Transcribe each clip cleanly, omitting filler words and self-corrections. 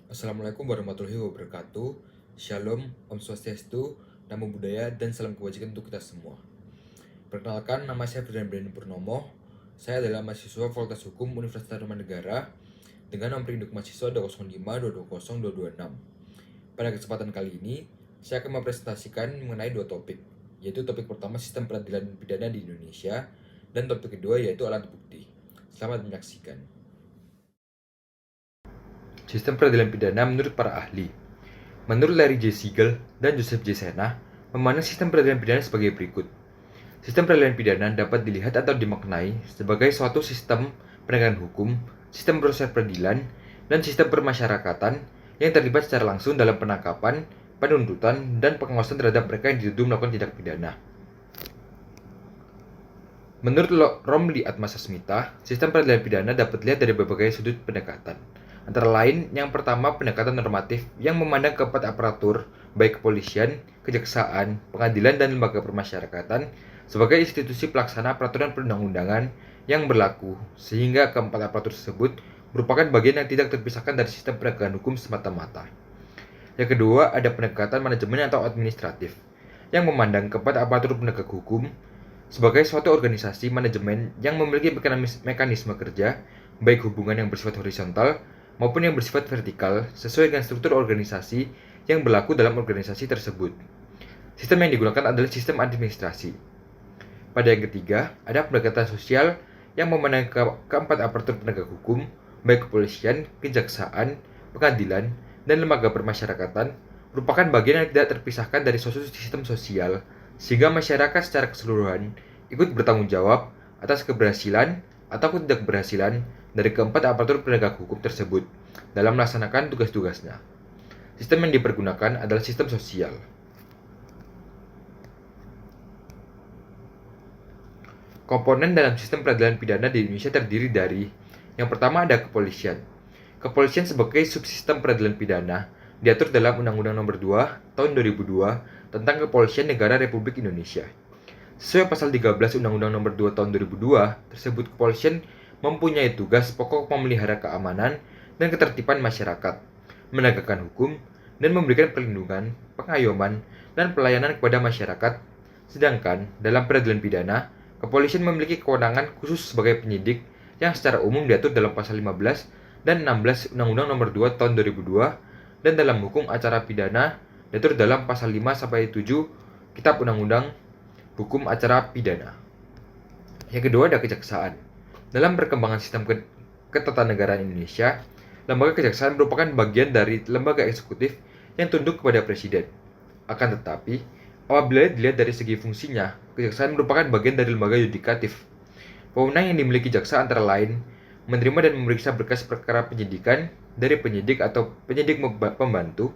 Assalamualaikum warahmatullahi wabarakatuh. Shalom, Om Swastiastu, Namo Buddhaya, dan salam kebajikan untuk kita semua. Perkenalkan, nama saya Firdan Brandon Purnomo. Saya adalah mahasiswa Fakultas Hukum Universitas Tarumanegara dengan nomor induk mahasiswa 205220226. Pada kesempatan kali ini, saya akan mempresentasikan mengenai dua topik, yaitu topik pertama sistem peradilan pidana di Indonesia, dan topik kedua yaitu alat bukti. Selamat menyaksikan. Sistem peradilan pidana menurut para ahli. Menurut Larry J. Siegel dan Joseph J. Sena, memandang sistem peradilan pidana sebagai berikut. Sistem peradilan pidana dapat dilihat atau dimaknai sebagai suatu sistem penegakan hukum, sistem proses peradilan, dan sistem permasyarakatan yang terlibat secara langsung dalam penangkapan, penuntutan, dan pengawasan terhadap mereka yang dituduh melakukan tindak pidana. Menurut Romli Atmasasmita, sistem peradilan pidana dapat dilihat dari berbagai sudut pendekatan. Antara lain, yang pertama pendekatan normatif yang memandang keempat aparatur, baik kepolisian, kejaksaan, pengadilan, dan lembaga permasyarakatan sebagai institusi pelaksana peraturan perundang-undangan yang berlaku, sehingga keempat aparatur tersebut merupakan bagian yang tidak terpisahkan dari sistem penegakan hukum semata-mata. Yang kedua, ada pendekatan manajemen atau administratif, yang memandang keempat aparatur penegak hukum sebagai suatu organisasi manajemen yang memiliki mekanisme kerja, baik hubungan yang bersifat horizontal maupun yang bersifat vertikal sesuai dengan struktur organisasi yang berlaku dalam organisasi tersebut. Sistem yang digunakan adalah sistem administrasi. Pada yang ketiga, ada pendekatan sosial yang memandang keempat aparatur penegak hukum, baik kepolisian, kejaksaan, pengadilan, dan lembaga permasyarakatan, merupakan bagian yang tidak terpisahkan dari suatu sistem sosial, sehingga masyarakat secara keseluruhan ikut bertanggung jawab atas keberhasilan atau ketidakberhasilan dari keempat aparatur penegak hukum tersebut dalam melaksanakan tugas-tugasnya. Sistem yang dipergunakan adalah sistem sosial. Komponen dalam sistem peradilan pidana di Indonesia terdiri dari: yang pertama ada kepolisian. Kepolisian sebagai subsistem peradilan pidana diatur dalam Undang-Undang Nomor 2 Tahun 2002 tentang Kepolisian Negara Republik Indonesia. Sesuai pasal 13 Undang-Undang Nomor 2 Tahun 2002 tersebut, kepolisian mempunyai tugas pokok memelihara keamanan dan ketertiban masyarakat, menegakkan hukum, dan memberikan perlindungan, pengayoman, dan pelayanan kepada masyarakat. Sedangkan dalam peradilan pidana, kepolisian memiliki kewenangan khusus sebagai penyidik yang secara umum diatur dalam pasal 15 dan 16 Undang-Undang Nomor 2 Tahun 2002, dan dalam hukum acara pidana diatur dalam pasal 5-7 Kitab Undang-Undang Hukum Acara Pidana. Yang kedua ada kejaksaan. Dalam perkembangan sistem ketatanegaraan Indonesia, lembaga kejaksaan merupakan bagian dari lembaga eksekutif yang tunduk kepada presiden. Akan tetapi, apabila dilihat dari segi fungsinya, kejaksaan merupakan bagian dari lembaga yudikatif. Wewenang yang dimiliki jaksa antara lain menerima dan memeriksa berkas perkara penyidikan dari penyidik atau penyidik pembantu,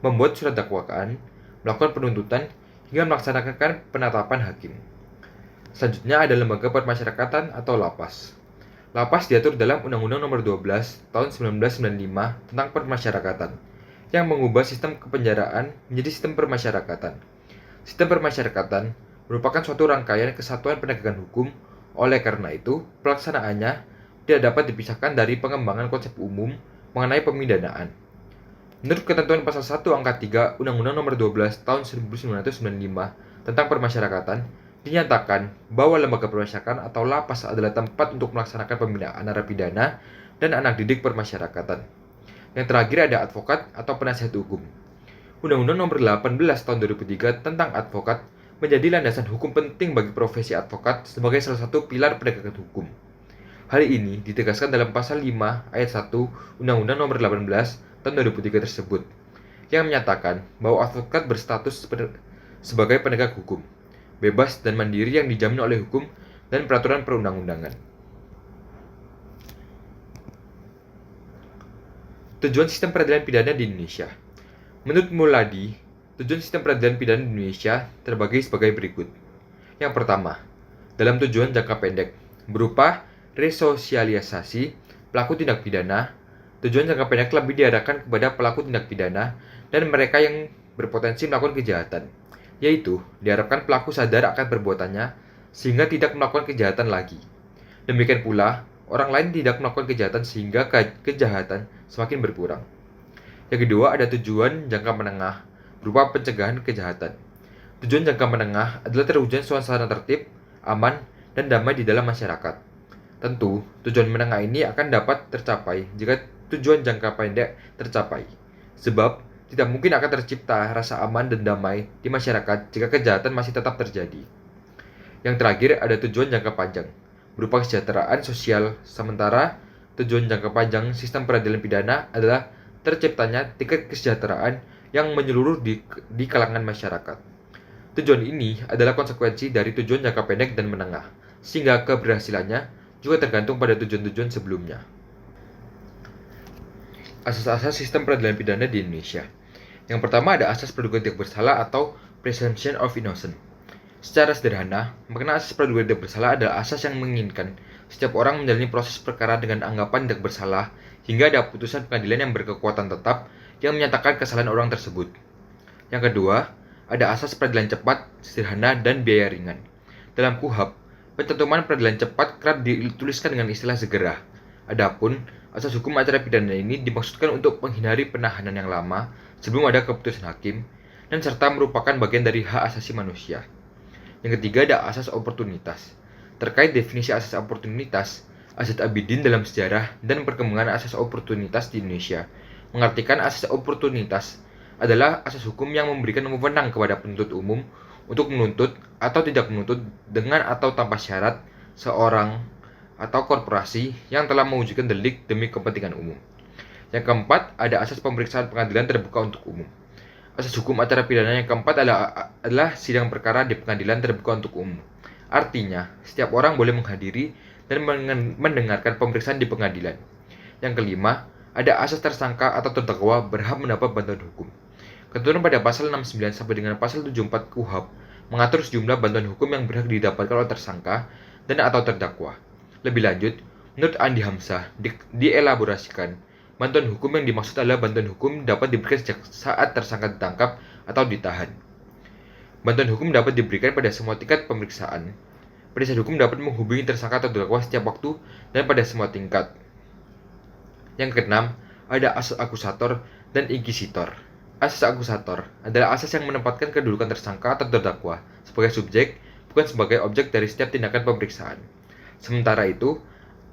membuat surat dakwaan, melakukan penuntutan, hingga melaksanakan penetapan hakim. Selanjutnya ada lembaga permasyarakatan atau lapas. Lapas diatur dalam Undang-Undang Nomor 12 Tahun 1995 tentang permasyarakatan, yang mengubah sistem kepenjaraan menjadi sistem permasyarakatan. Sistem permasyarakatan merupakan suatu rangkaian kesatuan penegakan hukum, oleh karena itu, pelaksanaannya tidak dapat dipisahkan dari pengembangan konsep umum mengenai pemidanaan. Menurut ketentuan pasal 1 angka 3 Undang-Undang Nomor 12 Tahun 1995 tentang permasyarakatan, dinyatakan bahwa lembaga permasyarakatan atau lapas adalah tempat untuk melaksanakan pembinaan narapidana dan anak didik permasyarakatan. Yang terakhir ada advokat atau penasihat hukum. Undang-Undang Nomor 18 Tahun 2003 tentang advokat menjadi landasan hukum penting bagi profesi advokat sebagai salah satu pilar penegakan hukum. Hal ini ditegaskan dalam pasal 5 ayat 1 Undang-Undang Nomor 18 Tahun 2003 tersebut, yang menyatakan bahwa advokat berstatus sebagai penegak hukum, bebas dan mandiri yang dijamin oleh hukum dan peraturan perundang-undangan. Tujuan sistem peradilan pidana di Indonesia. Menurut Muladi, tujuan sistem peradilan pidana di Indonesia terbagi sebagai berikut. Yang pertama, dalam tujuan jangka pendek, berupa resosialisasi pelaku tindak pidana. Tujuan jangka pendek lebih diarahkan kepada pelaku tindak pidana dan mereka yang berpotensi melakukan kejahatan, yaitu diharapkan pelaku sadar akan perbuatannya sehingga tidak melakukan kejahatan lagi. Demikian pula, orang lain tidak melakukan kejahatan sehingga kejahatan semakin berkurang. Yang kedua, ada tujuan jangka menengah berupa pencegahan kejahatan. Tujuan jangka menengah adalah terwujudnya suasana tertib, aman, dan damai di dalam masyarakat. Tentu, tujuan menengah ini akan dapat tercapai jika tujuan jangka pendek tercapai. Sebab, tidak mungkin akan tercipta rasa aman dan damai di masyarakat jika kejahatan masih tetap terjadi. Yang terakhir, ada tujuan jangka panjang, berupa kesejahteraan sosial, sementara tujuan jangka panjang sistem peradilan pidana adalah terciptanya tingkat kesejahteraan yang menyeluruh di kalangan masyarakat. Tujuan ini adalah konsekuensi dari tujuan jangka pendek dan menengah, sehingga keberhasilannya juga tergantung pada tujuan-tujuan sebelumnya. Asas-asas sistem peradilan pidana di Indonesia. Yang pertama ada asas praduga tidak bersalah atau presumption of innocence. Secara sederhana, makna asas praduga tidak bersalah adalah asas yang menginginkan setiap orang menjalani proses perkara dengan anggapan tidak bersalah hingga ada putusan pengadilan yang berkekuatan tetap yang menyatakan kesalahan orang tersebut. Yang kedua, ada asas peradilan cepat, sederhana, dan biaya ringan. Dalam KUHP, pencantuman peradilan cepat kerap dituliskan dengan istilah segera. Adapun, asas hukum acara pidana ini dimaksudkan untuk menghindari penahanan yang lama sebelum ada keputusan hakim, dan serta merupakan bagian dari hak asasi manusia. Yang ketiga ada asas oportunitas. Terkait definisi asas oportunitas, Azad Abidin dalam sejarah dan perkembangan asas oportunitas di Indonesia mengartikan asas oportunitas adalah asas hukum yang memberikan wewenang kepada penuntut umum untuk menuntut atau tidak menuntut dengan atau tanpa syarat seorang atau korporasi yang telah mewujudkan delik demi kepentingan umum. Yang keempat, ada asas pemeriksaan pengadilan terbuka untuk umum. Asas hukum acara pidana yang keempat adalah sidang perkara di pengadilan terbuka untuk umum. Artinya, setiap orang boleh menghadiri dan mendengarkan pemeriksaan di pengadilan. Yang kelima, ada asas tersangka atau terdakwa berhak mendapat bantuan hukum. Ketentuan pada pasal 69 sampai dengan pasal 74 KUHP mengatur sejumlah bantuan hukum yang berhak didapatkan oleh tersangka dan atau terdakwa. Lebih lanjut, menurut Andi Hamzah, dielaborasikan, bantuan hukum yang dimaksud adalah bantuan hukum dapat diberikan sejak saat tersangka ditangkap atau ditahan. Bantuan hukum dapat diberikan pada semua tingkat pemeriksaan. Penasihat hukum dapat menghubungi tersangka atau terdakwa setiap waktu dan pada semua tingkat. Yang keenam, ada asas akusator dan inquisitor. Asas akusator adalah asas yang menempatkan kedudukan tersangka atau terdakwa sebagai subjek, bukan sebagai objek dari setiap tindakan pemeriksaan. Sementara itu,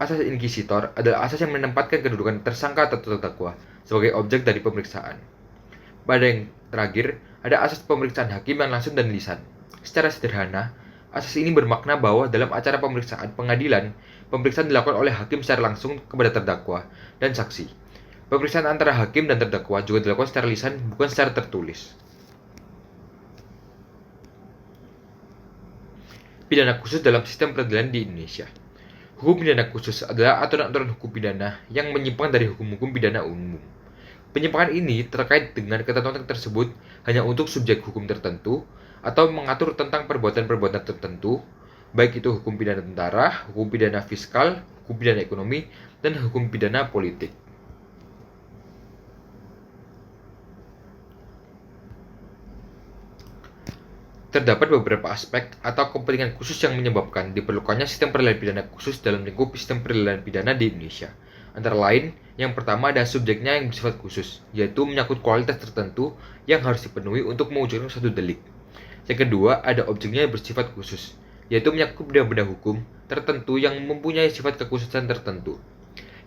asas inquisitor adalah asas yang menempatkan kedudukan tersangka atau terdakwa sebagai objek dari pemeriksaan. Pada yang terakhir, ada asas pemeriksaan hakim yang langsung dan lisan. Secara sederhana, asas ini bermakna bahwa dalam acara pemeriksaan pengadilan, pemeriksaan dilakukan oleh hakim secara langsung kepada terdakwa dan saksi. Pemeriksaan antara hakim dan terdakwa juga dilakukan secara lisan, bukan secara tertulis. Pidana khusus dalam sistem peradilan di Indonesia. Hukum pidana khusus adalah aturan-aturan hukum pidana yang menyimpang dari hukum-hukum pidana umum. Penyimpangan ini terkait dengan ketentuan tersebut hanya untuk subjek hukum tertentu atau mengatur tentang perbuatan-perbuatan tertentu, baik itu hukum pidana tentara, hukum pidana fiskal, hukum pidana ekonomi, dan hukum pidana politik. Terdapat beberapa aspek atau kepentingan khusus yang menyebabkan diperlukannya sistem peradilan pidana khusus dalam lingkup sistem peradilan pidana di Indonesia. Antara lain, yang pertama ada subjeknya yang bersifat khusus, yaitu menyangkut kualitas tertentu yang harus dipenuhi untuk mewujudkan suatu delik. Yang kedua, ada objeknya yang bersifat khusus, yaitu menyangkut benda-benda hukum tertentu yang mempunyai sifat kekhususan tertentu.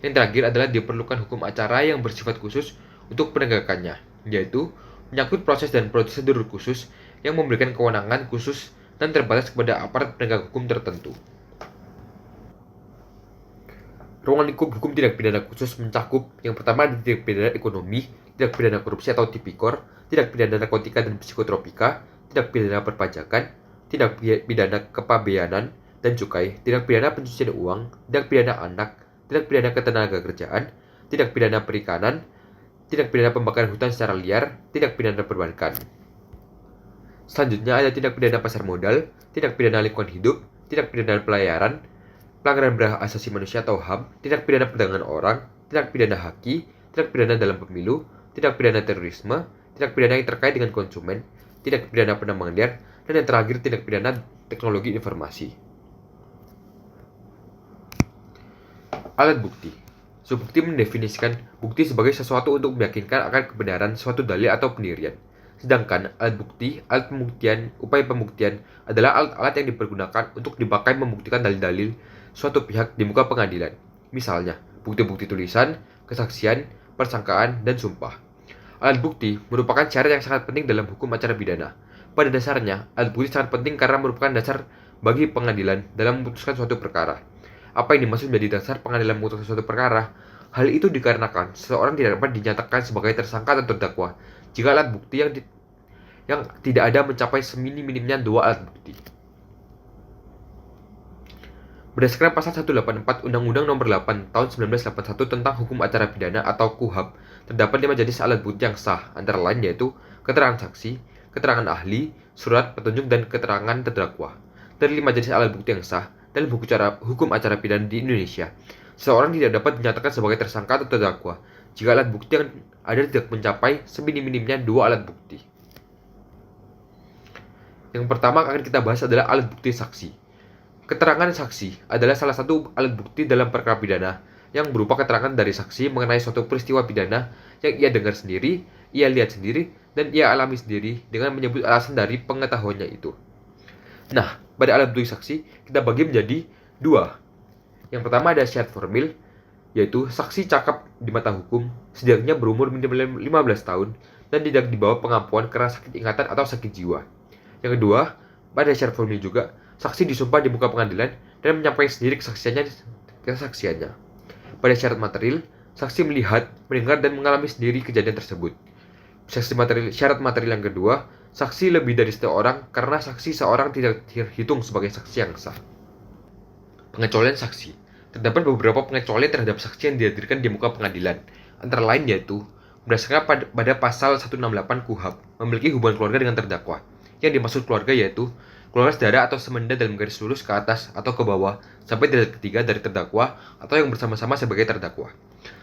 Yang terakhir adalah diperlukan hukum acara yang bersifat khusus untuk penegakannya, yaitu menyangkut proses dan prosedur khusus yang memberikan kewenangan khusus dan terbatas kepada aparat penegak hukum tertentu. Ruang lingkup hukum tindak pidana khusus mencakup yang pertama ada tindak pidana ekonomi, tindak pidana korupsi atau tipikor, tindak pidana narkotika dan psikotropika, tindak pidana perpajakan, tindak pidana kepabeanan dan cukai, tindak pidana pencucian uang, tindak pidana anak, tindak pidana ketenagakerjaan, tindak pidana perikanan, tindak pidana pembakaran hutan secara liar, tindak pidana perbankan. Selanjutnya ada tindak pidana pasar modal, tindak pidana lingkungan hidup, tindak pidana pelayaran, pelanggaran berat hak asasi manusia atau HAM, tindak pidana perdagangan orang, tindak pidana haki, tindak pidana dalam pemilu, tindak pidana terorisme, tindak pidana yang terkait dengan konsumen, tindak pidana penambangan liar, dan yang terakhir tindak pidana teknologi informasi. Alat bukti. Unsur bukti mendefinisikan bukti sebagai sesuatu untuk meyakinkan akan kebenaran suatu dalil atau pendirian. Sedangkan alat bukti, alat pembuktian, upaya pembuktian adalah alat-alat yang dipergunakan untuk dipakai membuktikan dalil-dalil suatu pihak di muka pengadilan. Misalnya, bukti-bukti tulisan, kesaksian, persangkaan, dan sumpah. Alat bukti merupakan syarat yang sangat penting dalam hukum acara pidana. Pada dasarnya, alat bukti sangat penting karena merupakan dasar bagi pengadilan dalam memutuskan suatu perkara. Apa yang dimaksud menjadi dasar pengadilan memutuskan suatu perkara? Hal itu dikarenakan seseorang tidak dapat dinyatakan sebagai tersangka atau terdakwa jika alat bukti yang tidak ada mencapai seminim-minimnya 2 alat bukti. Berdasarkan pasal 184 Undang-Undang Nomor 8 Tahun 1981 tentang Hukum Acara Pidana atau KUHAP, terdapat 5 jenis alat bukti yang sah, antara lain yaitu keterangan saksi, keterangan ahli, surat petunjuk, dan keterangan terdakwa. Dari 5 jenis alat bukti yang sah dalam hukum acara pidana di Indonesia, seseorang tidak dapat dinyatakan sebagai tersangka atau terdakwa jika alat bukti yang ada tidak mencapai seminim-minimnya 2 alat bukti. Yang pertama akan kita bahas adalah alat bukti saksi. Keterangan saksi adalah salah satu alat bukti dalam perkara pidana yang berupa keterangan dari saksi mengenai suatu peristiwa pidana yang ia dengar sendiri, ia lihat sendiri, dan ia alami sendiri dengan menyebut alasan dari pengetahuannya itu. Nah, pada alat bukti saksi kita bagi menjadi 2. Yang pertama ada syarat formil, yaitu saksi cakap di mata hukum, setidaknya berumur minimal 15 tahun, dan tidak dibawa pengampuan karena sakit ingatan atau sakit jiwa. Yang kedua, pada syarat formil juga, saksi disumpah di muka pengadilan dan menyampaikan sendiri kesaksiannya. Pada syarat material, saksi melihat, mendengar, dan mengalami sendiri kejadian tersebut. Syarat material yang kedua, saksi lebih dari 1 orang karena saksi seorang tidak dihitung sebagai saksi yang sah. Pengecualian saksi. Terdapat beberapa pengecualian terhadap saksi yang dihadirkan di muka pengadilan, antara lain yaitu berdasarkan pada pasal 168 KUHAP, memiliki hubungan keluarga dengan terdakwa. Yang dimaksud keluarga yaitu keluarga saudara atau semenda dalam garis lurus ke atas atau ke bawah sampai derajat ketiga dari terdakwa atau yang bersama-sama sebagai terdakwa.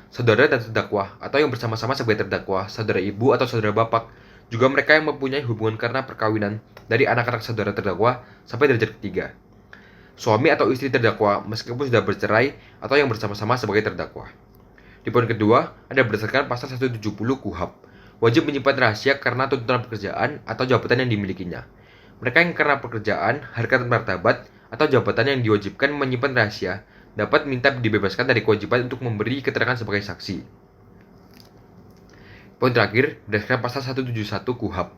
Saudara dan terdakwa atau yang bersama-sama sebagai terdakwa, saudara ibu atau saudara bapak, juga mereka yang mempunyai hubungan karena perkawinan dari anak-anak saudara terdakwa sampai derajat ketiga. Suami atau istri terdakwa meskipun sudah bercerai atau yang bersama-sama sebagai terdakwa. Di poin kedua, ada berdasarkan pasal 170 KUHAP, wajib menyimpan rahasia karena tuntutan pekerjaan atau jabatan yang dimilikinya. Mereka yang karena pekerjaan, harkat martabat, atau jabatan yang diwajibkan menyimpan rahasia dapat minta dibebaskan dari kewajiban untuk memberi keterangan sebagai saksi. Poin terakhir, berdasarkan pasal 171 KUHAP,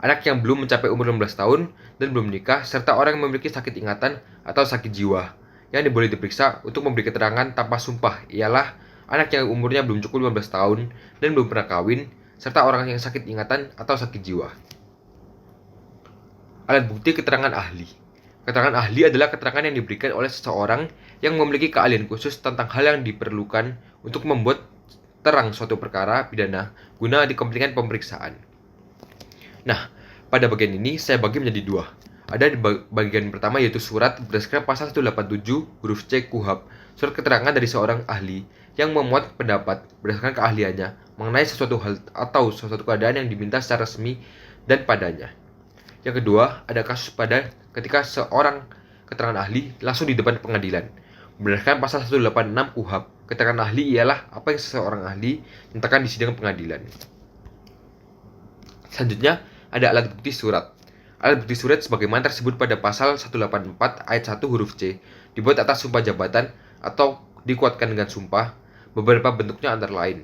anak yang belum mencapai umur 16 tahun dan belum menikah, serta orang yang memiliki sakit ingatan atau sakit jiwa yang boleh diperiksa untuk memberi keterangan tanpa sumpah ialah anak yang umurnya belum cukup 15 tahun dan belum pernah kawin, serta orang yang sakit ingatan atau sakit jiwa. Alat bukti keterangan ahli. Keterangan ahli adalah keterangan yang diberikan oleh seseorang yang memiliki keahlian khusus tentang hal yang diperlukan untuk membuat terang suatu perkara pidana guna kepentingan pemeriksaan. Nah, pada bagian ini saya bagi menjadi 2. Ada di bagian pertama yaitu surat berdasarkan pasal 187 huruf C KUHAP, surat keterangan dari seorang ahli yang memuat pendapat berdasarkan keahliannya mengenai sesuatu hal atau sesuatu keadaan yang diminta secara resmi dan padanya. Yang kedua, ada kasus pada ketika seorang keterangan ahli langsung di depan pengadilan. Berdasarkan pasal 186 KUHAP, keterangan ahli ialah apa yang seseorang ahli nyatakan di sidang pengadilan. Selanjutnya, ada alat bukti surat. Alat bukti surat sebagaimana tersebut pada pasal 184 ayat 1 huruf C, dibuat atas sumpah jabatan atau dikuatkan dengan sumpah. Beberapa bentuknya antara lain: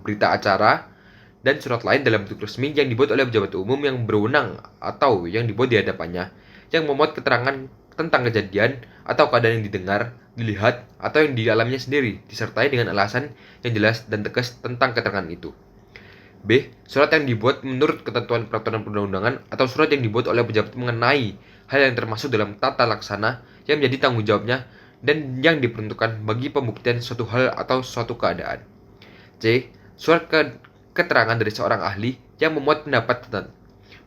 berita acara, dan surat lain dalam bentuk resmi yang dibuat oleh pejabat umum yang berwenang atau yang dibuat di hadapannya, yang memuat keterangan tentang kejadian atau keadaan yang didengar, dilihat, atau yang dialaminya sendiri, disertai dengan alasan yang jelas dan tegas tentang keterangan itu. B. Surat yang dibuat menurut ketentuan peraturan perundang-undangan atau surat yang dibuat oleh pejabat mengenai hal yang termasuk dalam tata laksana yang menjadi tanggung jawabnya dan yang diperuntukkan bagi pembuktian suatu hal atau suatu keadaan. C. Surat keterangan dari seorang ahli yang memuat pendapat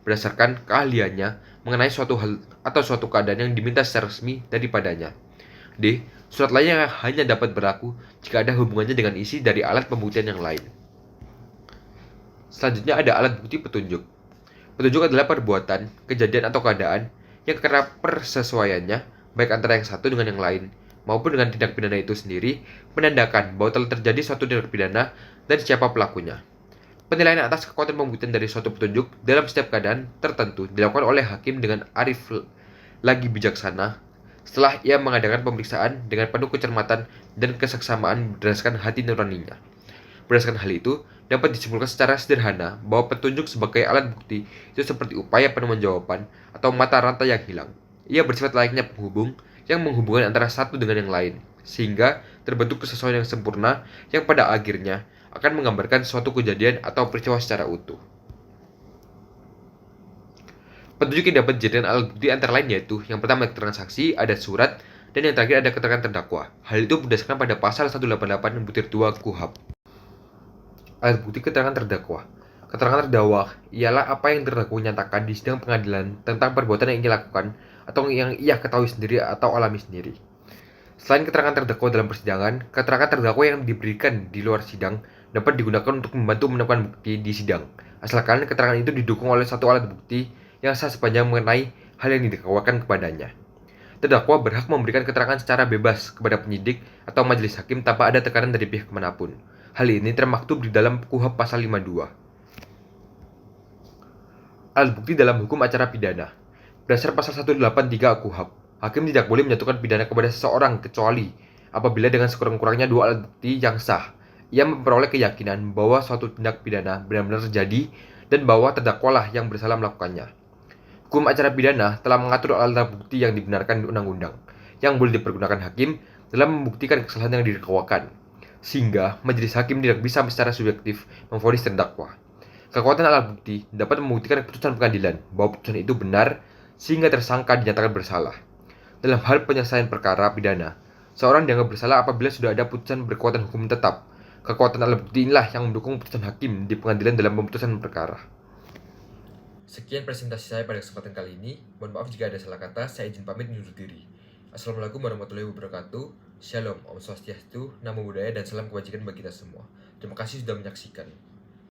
berdasarkan keahliannya mengenai suatu hal atau suatu keadaan yang diminta secara resmi daripadanya. D. Surat lain yang hanya dapat berlaku jika ada hubungannya dengan isi dari alat pembuktian yang lain. Selanjutnya ada alat bukti petunjuk. Petunjuk adalah perbuatan, kejadian atau keadaan yang karena persesuaiannya baik antara yang satu dengan yang lain maupun dengan tindak pidana itu sendiri menandakan bahwa telah terjadi suatu tindak pidana dan siapa pelakunya. Penilaian atas kekuatan pembuktian dari suatu petunjuk dalam setiap keadaan tertentu dilakukan oleh hakim dengan arif lagi bijaksana setelah ia mengadakan pemeriksaan dengan penuh kecermatan dan keseksamaan berdasarkan hati nuraninya. Berdasarkan hal itu, dapat disimpulkan secara sederhana bahwa petunjuk sebagai alat bukti itu seperti upaya penemuan jawaban atau mata rantai yang hilang. Ia bersifat layaknya penghubung yang menghubungkan antara satu dengan yang lain, sehingga terbentuk kesesuaian yang sempurna yang pada akhirnya akan menggambarkan suatu kejadian atau peristiwa secara utuh. Petunjuk yang dapat dijadikan alat bukti antara lain yaitu yang pertama keterangan saksi, ada surat, dan yang terakhir ada keterangan terdakwa. Hal itu berdasarkan pada pasal 188 butir 2 KUHP. Alat bukti keterangan terdakwa. Keterangan terdakwa ialah apa yang terdakwa nyatakan di sidang pengadilan tentang perbuatan yang ia lakukan atau yang ia ketahui sendiri atau alami sendiri. Selain keterangan terdakwa dalam persidangan, keterangan terdakwa yang diberikan di luar sidang dapat digunakan untuk membantu menemukan bukti di sidang, asalkan keterangan itu didukung oleh satu alat bukti yang sah sepanjang mengenai hal yang didakwakan kepadanya. Terdakwa berhak memberikan keterangan secara bebas kepada penyidik atau majelis hakim tanpa ada tekanan dari pihak manapun. Hal ini termaktub di dalam KUHP pasal 52. Alat bukti dalam hukum acara pidana. Berdasar pasal 183 KUHP, hakim tidak boleh menjatuhkan pidana kepada seseorang kecuali apabila dengan sekurang-kurangnya dua alat bukti yang sah, ia memperoleh keyakinan bahwa suatu tindak pidana benar-benar terjadi dan bahwa terdakwalah yang bersalah melakukannya. Hukum acara pidana telah mengatur alat bukti yang dibenarkan di undang-undang, yang boleh dipergunakan hakim dalam membuktikan kesalahan yang didakwakan, sehingga majelis hakim tidak bisa secara subjektif memvonis terdakwa. Kekuatan alat bukti dapat membuktikan keputusan pengadilan bahwa keputusan itu benar sehingga tersangka dinyatakan bersalah. Dalam hal penyelesaian perkara pidana, seorang dianggap bersalah apabila sudah ada putusan berkekuatan hukum tetap. Kekuatan alat bukti inilah yang mendukung putusan hakim di pengadilan dalam pemutusan perkara. Sekian presentasi saya pada kesempatan kali ini. Mohon maaf jika ada salah kata, saya izin pamit undur diri. Assalamualaikum warahmatullahi wabarakatuh. Shalom, Om Swastiastu, Namo Buddhaya, dan salam kebajikan bagi kita semua. Terima kasih sudah menyaksikan.